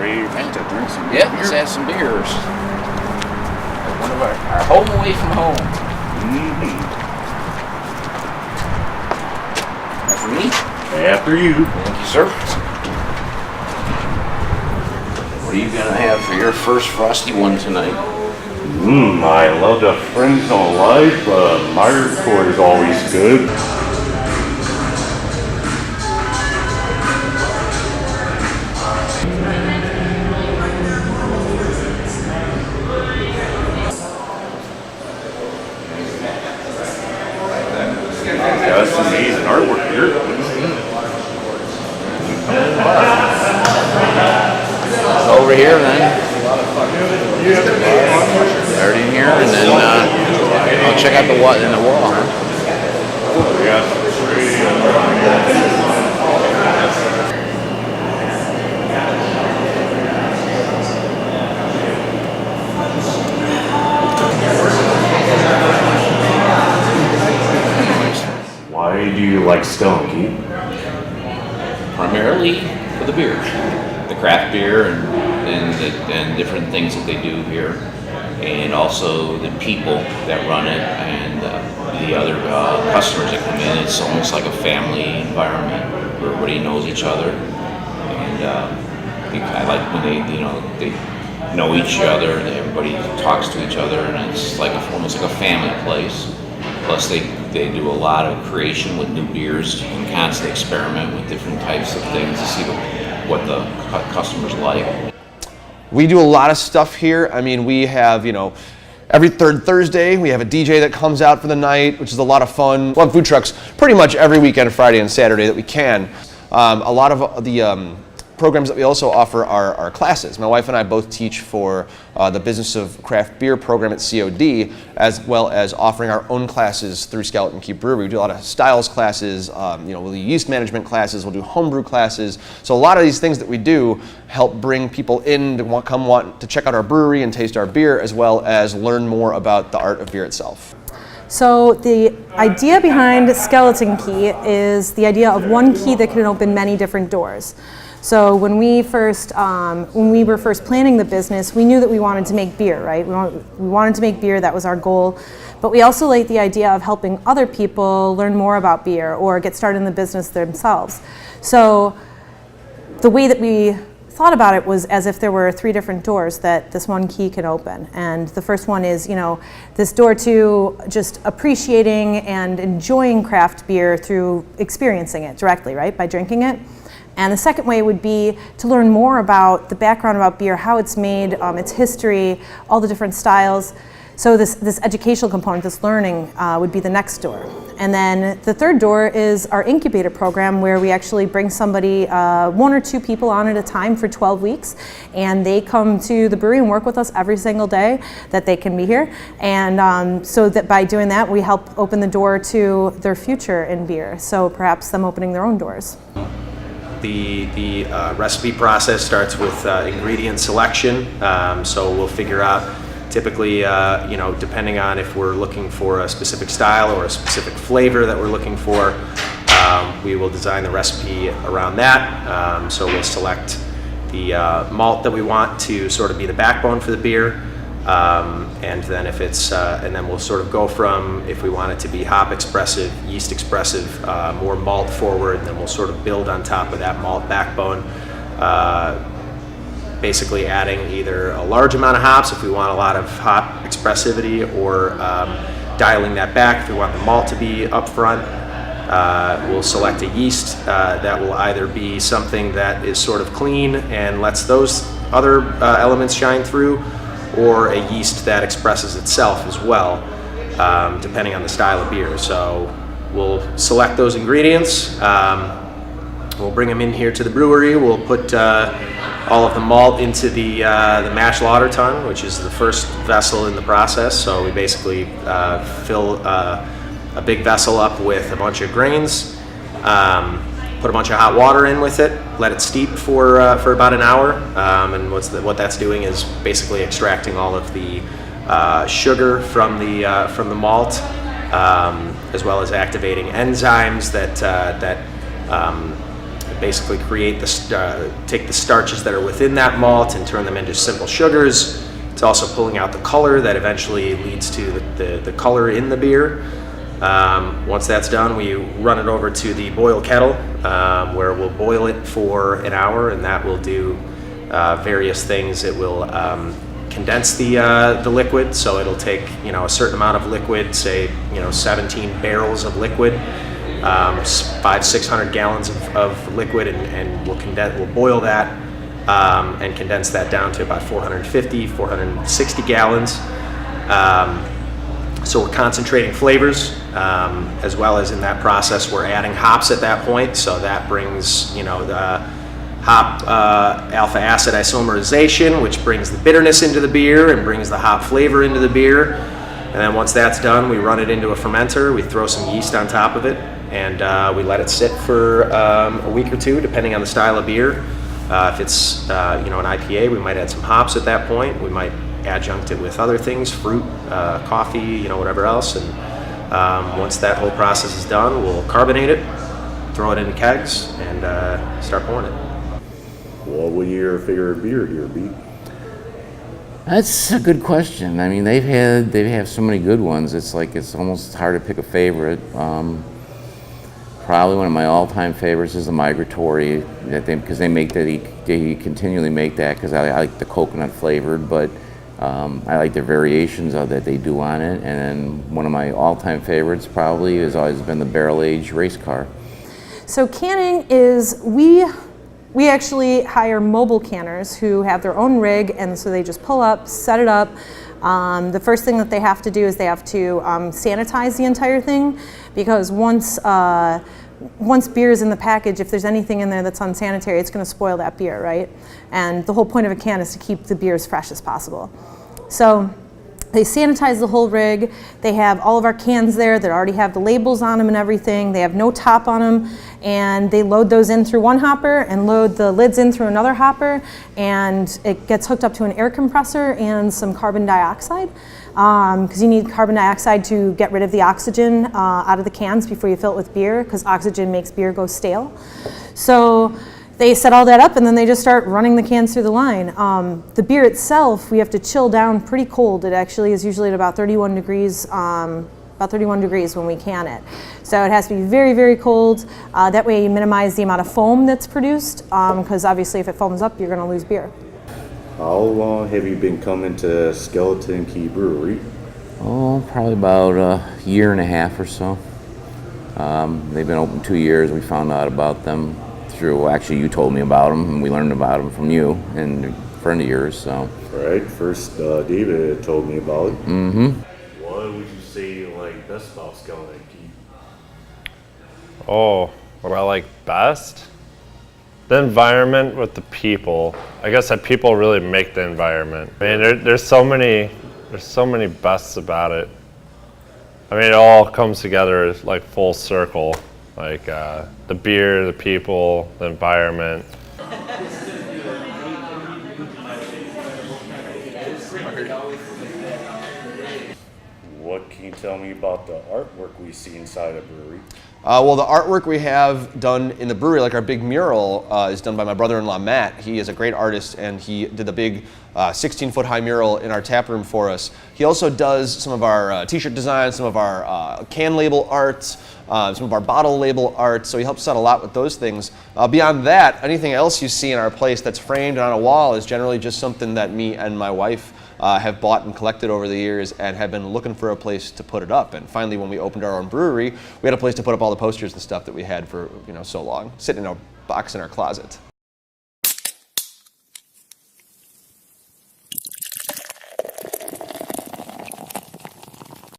ready to drink some beer. Yeah, let's have some beers. One of our home away from home. After me? After you. Thank you, sir. What are you gonna have for your first frosty one tonight? I love the Friends on Life. Myers Court is always good. That's some amazing artwork here. Over here then. Start in here and then I'll check out the wall in the wall. Why do you like Stone, Keith? Primarily for the beer, the craft beer and different things that they do here, and also the people that run it and the other customers that come in. It's almost like a family environment where everybody knows each other, and I like when they know each other and everybody talks to each other, and it's like almost like a family place. Plus they do a lot of creation with new beers and constantly experiment with different types of things to see what the customers like. We do a lot of stuff here. I mean, we have, every third Thursday, we have a DJ that comes out for the night, which is a lot of fun. We'll have food trucks pretty much every weekend, Friday and Saturday that we can. A lot of the programs that we also offer are classes. My wife and I both teach for the Business of Craft Beer program at COD, as well as offering our own classes through Skeleton Key Brewery. We do a lot of styles classes, we'll do yeast management classes, we'll do homebrew classes. So a lot of these things that we do help bring people in to want to check out our brewery and taste our beer, as well as learn more about the art of beer itself. So the idea behind Skeleton Key is the idea of one key that can open many different doors. So when we were first planning the business, we knew that we wanted to make beer, right? We wanted to make beer, that was our goal. But we also liked the idea of helping other people learn more about beer or get started in the business themselves. So the way that we thought about it was as if there were 3 different doors that this one key can open. And the first one is, this door to just appreciating and enjoying craft beer through experiencing it directly, right? By drinking it. And the second way would be to learn more about the background about beer, how it's made, its history, all the different styles. So this educational component, this learning, would be the next door. And then the third door is our incubator program, where we actually bring somebody, 1 or 2 people on at a time for 12 weeks. And they come to the brewery and work with us every single day that they can be here. And so that by doing that, we help open the door to their future in beer. So perhaps them opening their own doors. The recipe process starts with ingredient selection. So we'll figure out, typically, depending on if we're looking for a specific style or a specific flavor that we're looking for, we will design the recipe around that. So we'll select the malt that we want to sort of be the backbone for the beer. And then and then we'll sort of go from, if we want it to be hop expressive, yeast expressive, more malt forward, and then we'll sort of build on top of that malt backbone, basically adding either a large amount of hops if we want a lot of hop expressivity, or dialing that back if we want the malt to be up front. We'll select a yeast that will either be something that is sort of clean and lets those other elements shine through, or a yeast that expresses itself as well, depending on the style of beer. So we'll select those ingredients, we'll bring them in here to the brewery, we'll put all of the malt into the mash lauter tun, which is the first vessel in the process. So we basically fill a big vessel up with a bunch of grains, put a bunch of hot water in with it, let it steep for about an hour, and what that's doing is basically extracting all of the sugar from the malt, as well as activating enzymes that basically take the starches that are within that malt and turn them into simple sugars. It's also pulling out the color that eventually leads to the color in the beer. Once that's done, we run it over to the boil kettle, where we'll boil it for an hour, and that will do various things. It will condense the liquid, so it'll take a certain amount of liquid, say 17 barrels of liquid, 500-600 gallons of liquid, and we'll boil that and condense that down to about 460 gallons. So we're concentrating flavors, as well as in that process we're adding hops at that point. So that brings the hop alpha acid isomerization, which brings the bitterness into the beer and brings the hop flavor into the beer. And then once that's done, we run it into a fermenter. We throw some yeast on top of it, and we let it sit for a week or two, depending on the style of beer. If it's an IPA, we might add some hops at that point. We might adjunct it with other things, fruit, coffee, whatever else. And once that whole process is done, we'll carbonate it, throw it into kegs, and start pouring it. What would your favorite beer here be? That's a good question. I mean, they have so many good ones. It's almost hard to pick a favorite. Probably one of my all-time favorites is the Migratory, because they continually make that, because I like the coconut flavored, but I like the variations of that they do on it. And then one of my all-time favorites probably has always been the barrel-aged race car. So canning is, we actually hire mobile canners who have their own rig, and so they just pull up, set it up. The first thing that they have to do is they have to sanitize the entire thing, because once beer is in the package, if there's anything in there that's unsanitary, it's going to spoil that beer, right? And the whole point of a can is to keep the beer as fresh as possible. So they sanitize the whole rig. They have all of our cans there that already have the labels on them and everything. They have no top on them, and they load those in through one hopper and load the lids in through another hopper, and it gets hooked up to an air compressor and some carbon dioxide, because you need carbon dioxide to get rid of the oxygen out of the cans before you fill it with beer, because oxygen makes beer go stale. So they set all that up, and then they just start running the cans through the line. The beer itself, we have to chill down pretty cold. It actually is usually at about 31 degrees when we can it. So it has to be very, very cold. That way you minimize the amount of foam that's produced, because obviously if it foams up, you're going to lose beer. How long have you been coming to Skeleton Key Brewery? Oh, probably about a year and a half or so. They've been open 2 years. We found out about them actually you told me about them, and we learned about them from you and a friend of yours. So right, first David told me about it. Mm-hmm. What would you say you like best about Skeleton Key? Oh, what I like best? The environment with the people. I guess that people really make the environment. I mean, there's so many bests about it. I mean, it all comes together like full circle. Like the beer, the people, the environment. What can you tell me about the artwork we see inside the brewery? Well, the artwork we have done in the brewery, like our big mural, is done by my brother-in-law, Matt. He is a great artist, and he did the big 16-foot high mural in our tap room for us. He also does some of our t-shirt designs, some of our can label arts, some of our bottle label art, so he helps us out a lot with those things. Beyond that, anything else you see in our place that's framed on a wall is generally just something that me and my wife have bought and collected over the years and have been looking for a place to put it up. And finally, when we opened our own brewery, we had a place to put up all the posters and stuff that we had for so long, sitting in a box in our closet.